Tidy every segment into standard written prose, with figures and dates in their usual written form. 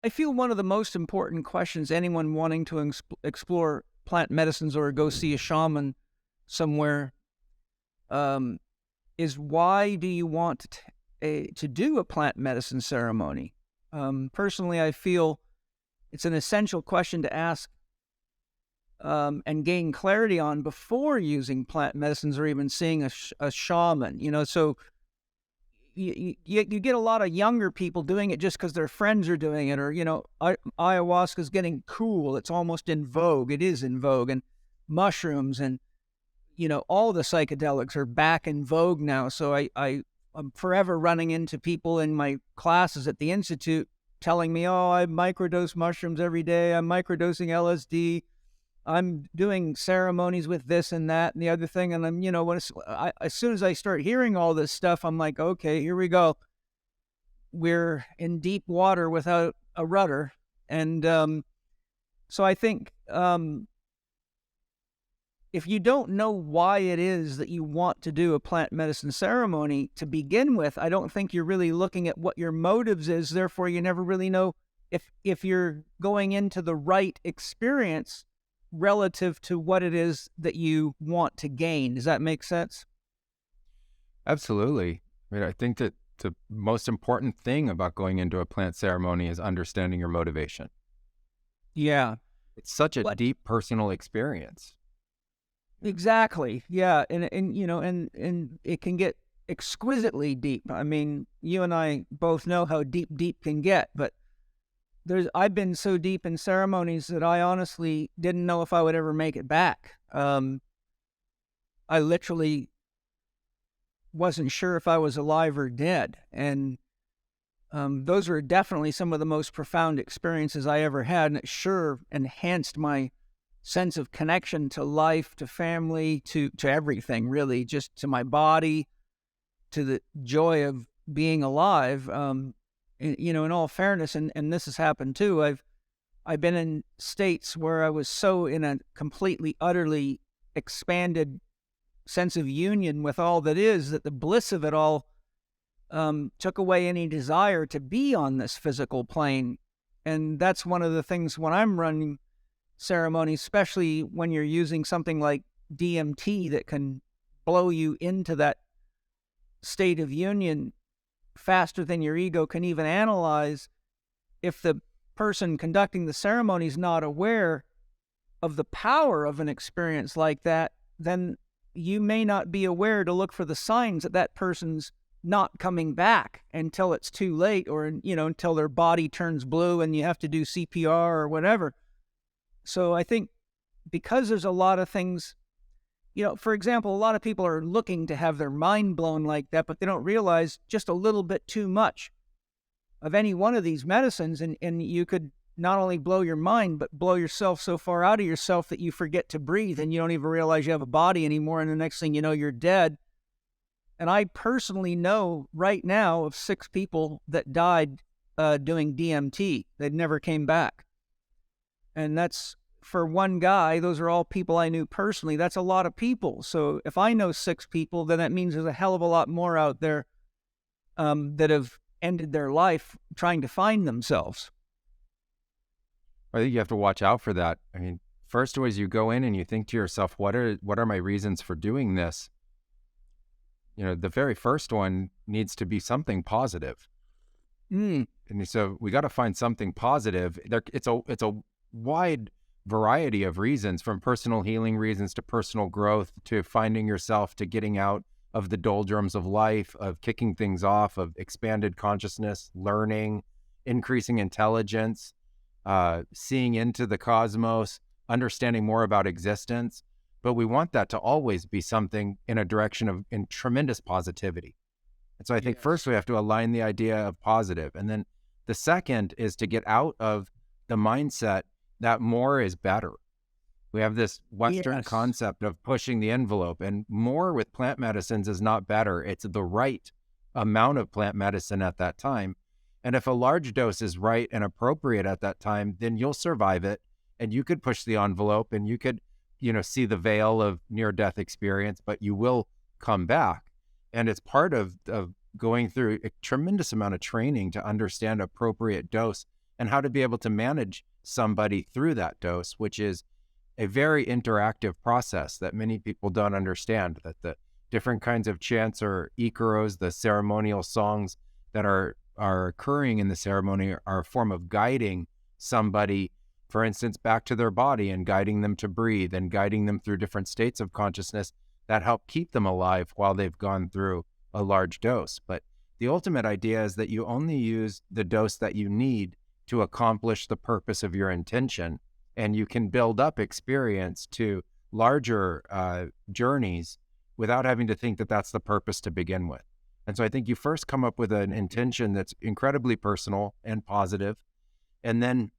I feel one of the most important questions anyone wanting to explore plant medicines or go see a shaman somewhere um, is why do you want to do a plant medicine ceremony? Personally, I feel it's an essential question to ask and gain clarity on before using plant medicines or even seeing a shaman. So you get a lot of younger people doing it just because their friends are doing it, or ayahuasca is getting cool. It's almost in vogue. It is in vogue, and mushrooms and all the psychedelics are back in vogue now. So I'm forever running into people in my classes at the Institute telling me, oh, I microdose mushrooms every day. I'm microdosing LSD. I'm doing ceremonies with this and that and the other thing. And I'm, as soon as I start hearing all this stuff, I'm like, okay, here we go. We're in deep water without a rudder. And so I think if you don't know why it is that you want to do a plant medicine ceremony to begin with, I don't think you're really looking at what your motives is. Therefore, you never really know if you're going into the right experience relative to what it is that you want to gain. Does that make sense? Absolutely. I mean, I think that the most important thing about going into a plant ceremony is understanding your motivation. Yeah. It's such a But deep personal experience. exactly. Yeah. And it can get exquisitely deep. I mean, you and I both know how deep can get, but I've been so deep in ceremonies that I honestly didn't know if I would ever make it back. I literally wasn't sure if I was alive or dead. And those were definitely some of the most profound experiences I ever had. And it sure enhanced my sense of connection to life, to family, to everything, really, just to my body, to the joy of being alive. In all fairness, and this has happened too, I've been in states where I was so in a completely, utterly expanded sense of union with all that is, that the bliss of it all took away any desire to be on this physical plane. And that's one of the things when I'm running ceremonies, especially when you're using something like DMT that can blow you into that state of union faster than your ego can even analyze. If the person conducting the ceremony is not aware of the power of an experience like that, then you may not be aware to look for the signs that that person's not coming back until it's too late, or until their body turns blue and you have to do CPR or whatever. So I think because there's a lot of things, for example, a lot of people are looking to have their mind blown like that, but they don't realize just a little bit too much of any one of these medicines, and you could not only blow your mind, but blow yourself so far out of yourself that you forget to breathe and you don't even realize you have a body anymore, and the next thing you know, you're dead. And I personally know right now of 6 people that died doing DMT. They never came back. And that's, for one guy, those are all people I knew personally. That's a lot of people. So if I know 6 people, then that means there's a hell of a lot more out there that have ended their life trying to find themselves. I think you have to watch out for that. I mean, first was you go in and you think to yourself, what are my reasons for doing this? The very first one needs to be something positive. And so we got to find something positive. It's a wide variety of reasons, from personal healing reasons to personal growth, to finding yourself, to getting out of the doldrums of life, of kicking things off, of expanded consciousness, learning, increasing intelligence, seeing into the cosmos, understanding more about existence. But we want that to always be something in a direction in tremendous positivity. And so I think first we have to align the idea of positive. And then the second is to get out of the mindset that more is better. We have this Western concept of pushing the envelope, and more with plant medicines is not better. It's the right amount of plant medicine at that time. And if a large dose is right and appropriate at that time, then you'll survive it, and you could push the envelope, and you could, see the veil of near-death experience, but you will come back. And it's part of going through a tremendous amount of training to understand appropriate dose and how to be able to manage somebody through that dose, which is a very interactive process that many people don't understand, that the different kinds of chants or ikaros, the ceremonial songs that are occurring in the ceremony, are a form of guiding somebody, for instance, back to their body and guiding them to breathe and guiding them through different states of consciousness that help keep them alive while they've gone through a large dose. But the ultimate idea is that you only use the dose that you need to accomplish the purpose of your intention, and you can build up experience to larger journeys without having to think that that's the purpose to begin with. And so I think you first come up with an intention that's incredibly personal and positive, and then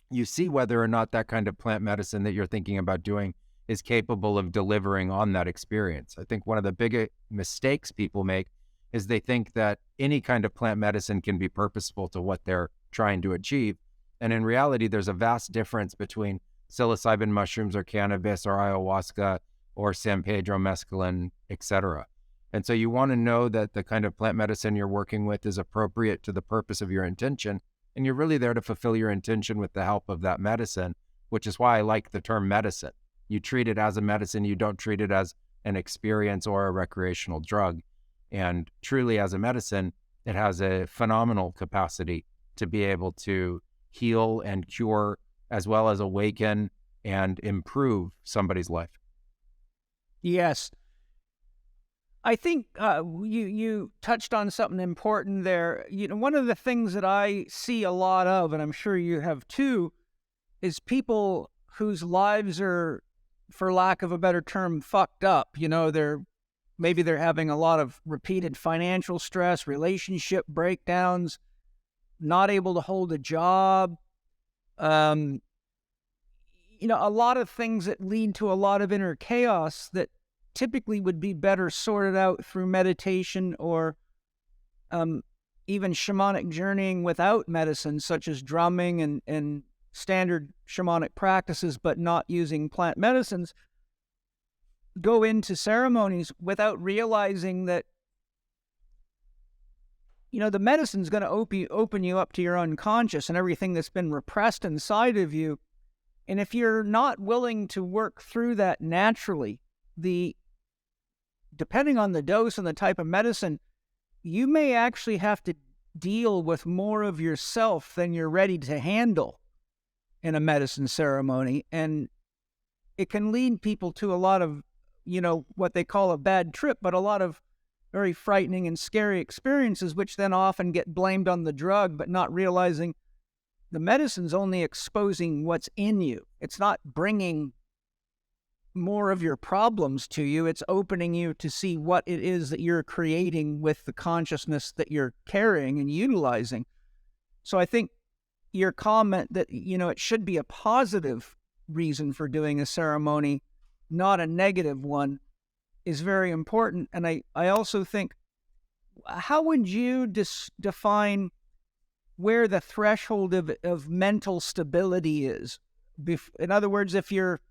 you see whether or not that kind of plant medicine that you're thinking about doing is capable of delivering on that experience. I think one of the big mistakes people make is they think that any kind of plant medicine can be purposeful to what they're trying to achieve. And in reality, there's a vast difference between psilocybin mushrooms or cannabis or ayahuasca or San Pedro mescaline, etc. And so you want to know that the kind of plant medicine you're working with is appropriate to the purpose of your intention. And you're really there to fulfill your intention with the help of that medicine, which is why I like the term medicine. You treat it as a medicine. You don't treat it as an experience or a recreational drug. And truly as a medicine, it has a phenomenal capacity to be able to heal and cure, as well as awaken and improve somebody's life. Yes. I think you touched on something important there. One of the things that I see a lot of, and I'm sure you have too, is people whose lives are, for lack of a better term, fucked up. Maybe they're having a lot of repeated financial stress, relationship breakdowns, not able to hold a job. A lot of things that lead to a lot of inner chaos that typically would be better sorted out through meditation or even shamanic journeying without medicine, such as drumming and standard shamanic practices, but not using plant medicines, go into ceremonies without realizing that, the medicine's going to open you up to your unconscious and everything that's been repressed inside of you. And if you're not willing to work through that naturally, depending on the dose and the type of medicine, you may actually have to deal with more of yourself than you're ready to handle in a medicine ceremony. And it can lead people to a lot of, what they call a bad trip, but a lot of very frightening and scary experiences, which then often get blamed on the drug, but not realizing the medicine's only exposing what's in you. It's not bringing more of your problems to you. It's opening you to see what it is that you're creating with the consciousness that you're carrying and utilizing. So I think your comment that, it should be a positive reason for doing a ceremony, not a negative one, is very important. And I also think, how would you define where the threshold of mental stability is? In other words, if you're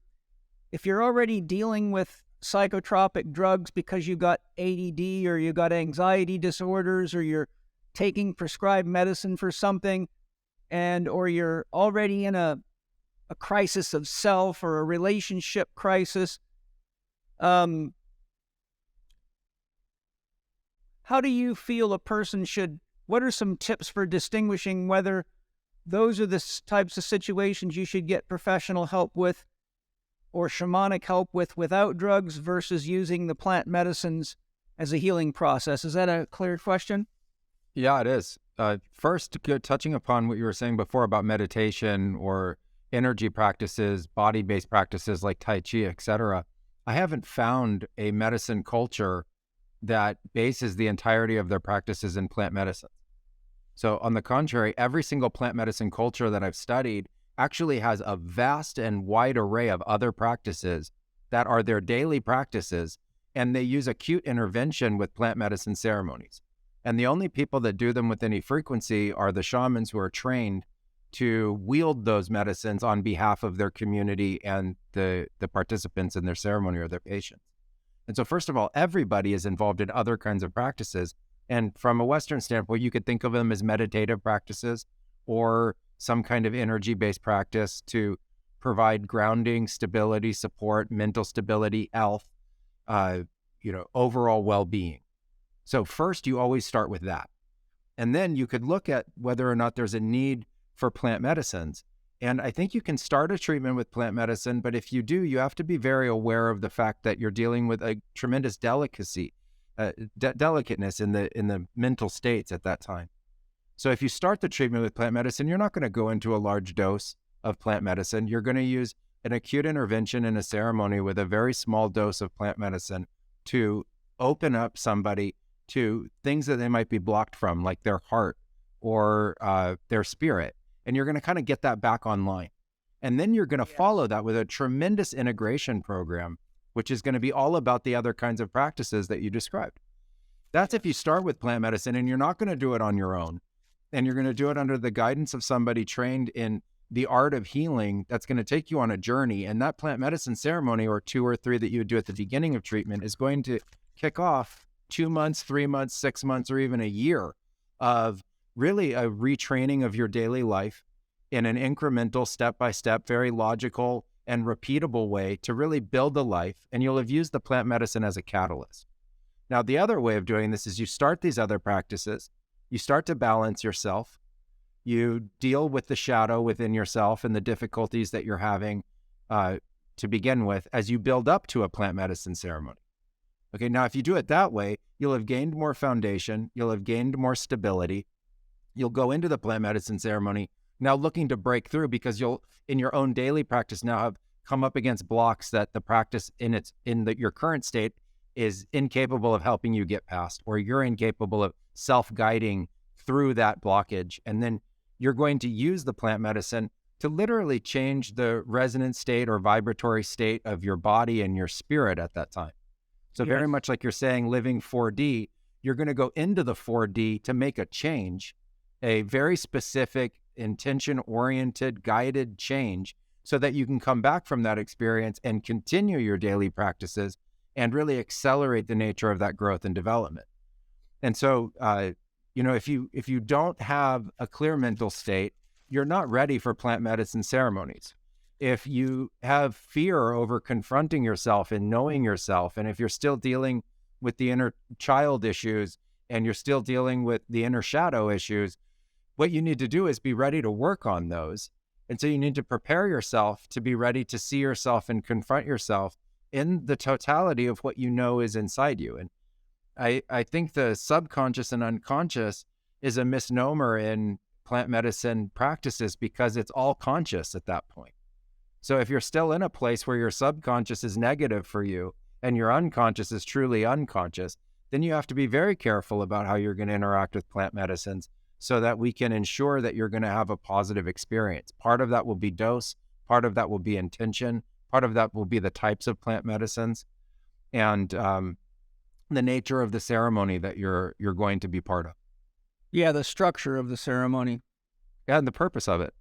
already dealing with psychotropic drugs because you got ADD or you got anxiety disorders, or you're taking prescribed medicine for something, or you're already in a crisis of self or a relationship crisis, how do you feel a person what are some tips for distinguishing whether those are the types of situations you should get professional help with or shamanic help without drugs versus using the plant medicines as a healing process? Is that a clear question? Yeah, it is. First, touching upon what you were saying before about meditation or energy practices, body-based practices like Tai Chi, etc., I haven't found a medicine culture that bases the entirety of their practices in plant medicine. So on the contrary, every single plant medicine culture that I've studied actually has a vast and wide array of other practices that are their daily practices, and they use acute intervention with plant medicine ceremonies. And the only people that do them with any frequency are the shamans who are trained to wield those medicines on behalf of their community and the participants in their ceremony or their patients. And so first of all, everybody is involved in other kinds of practices. And from a Western standpoint, you could think of them as meditative practices or some kind of energy-based practice to provide grounding, stability, support, mental stability, health, overall well-being. So first, you always start with that. And then you could look at whether or not there's a need for plant medicines. And I think you can start a treatment with plant medicine, but if you do, you have to be very aware of the fact that you're dealing with a tremendous delicacy, delicateness in the mental states at that time. So if you start the treatment with plant medicine, you're not going to go into a large dose of plant medicine. You're going to use an acute intervention in a ceremony with a very small dose of plant medicine to open up somebody to things that they might be blocked from, like their heart or their spirit. And you're going to kind of get that back online. And then you're going to follow that with a tremendous integration program, which is going to be all about the other kinds of practices that you described. That's if you start with plant medicine, and you're not going to do it on your own. And you're going to do it under the guidance of somebody trained in the art of healing that's going to take you on a journey. And that plant medicine ceremony, or 2 or 3 that you would do at the beginning of treatment, is going to kick off 2 months, 3 months, 6 months, or even a year of really a retraining of your daily life in an incremental, step-by-step, very logical and repeatable way to really build a life. And you'll have used the plant medicine as a catalyst. Now, the other way of doing this is you start these other practices. You start to balance yourself. You deal with the shadow within yourself and the difficulties that you're having to begin with as you build up to a plant medicine ceremony. Okay, now if you do it that way, you'll have gained more foundation. You'll have gained more stability. You'll go into the plant medicine ceremony now looking to break through, because you'll, in your own daily practice, now have come up against blocks that the practice your current state is incapable of helping you get past, or you're incapable of self-guiding through that blockage. And then you're going to use the plant medicine to literally change the resonant state or vibratory state of your body and your spirit at that time. So very much like you're saying, living 4D, you're going to go into the 4D to make a change, a very specific, intention-oriented, guided change, so that you can come back from that experience and continue your daily practices and really accelerate the nature of that growth and development. And so, if you don't have a clear mental state, you're not ready for plant medicine ceremonies. If you have fear over confronting yourself and knowing yourself, and if you're still dealing with the inner child issues and you're still dealing with the inner shadow issues, what you need to do is be ready to work on those. And so you need to prepare yourself to be ready to see yourself and confront yourself in the totality of what you know is inside you. And I think the subconscious and unconscious is a misnomer in plant medicine practices, because it's all conscious at that point. So if you're still in a place where your subconscious is negative for you and your unconscious is truly unconscious, then you have to be very careful about how you're going to interact with plant medicines, so that we can ensure that you're going to have a positive experience. Part of that will be dose, part of that will be intention, part of that will be the types of plant medicines, and the nature of the ceremony that you're going to be part of. Yeah, the structure of the ceremony. Yeah, and the purpose of it.